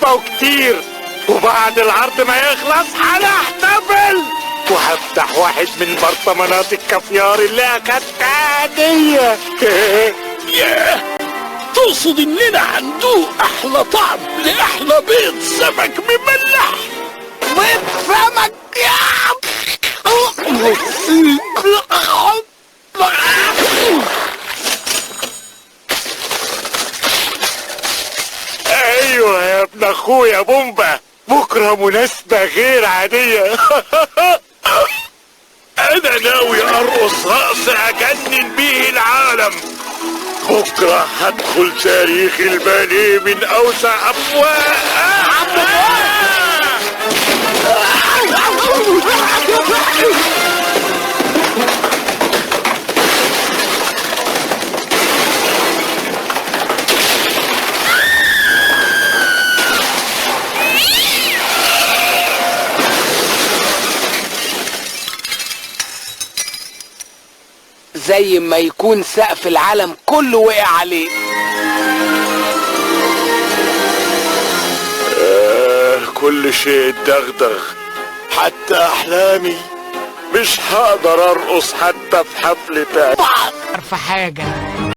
حبة وكتير، وبعد العرض ما يخلص هنحتفل، وهفتح واحد من برطمانات الكافيار اللي اخدتها هدية. ياه، تقصد اننا هندوق احلى طعم لاحلى بيض سمك مملح؟ بيض سمك ايوه يا ابن اخويا بومبا، بكره مناسبة غير عادية. انا ناوي ارقص رقص اجنن بيه العالم. بكره هدخل تاريخ الباليه من اوسع افواه. زي ما يكون سقف العالم كله وقع عليه. كل شيء اتدغدغ، حتى احلامي. مش هقدر ارقص حتى في حفلة في حاجة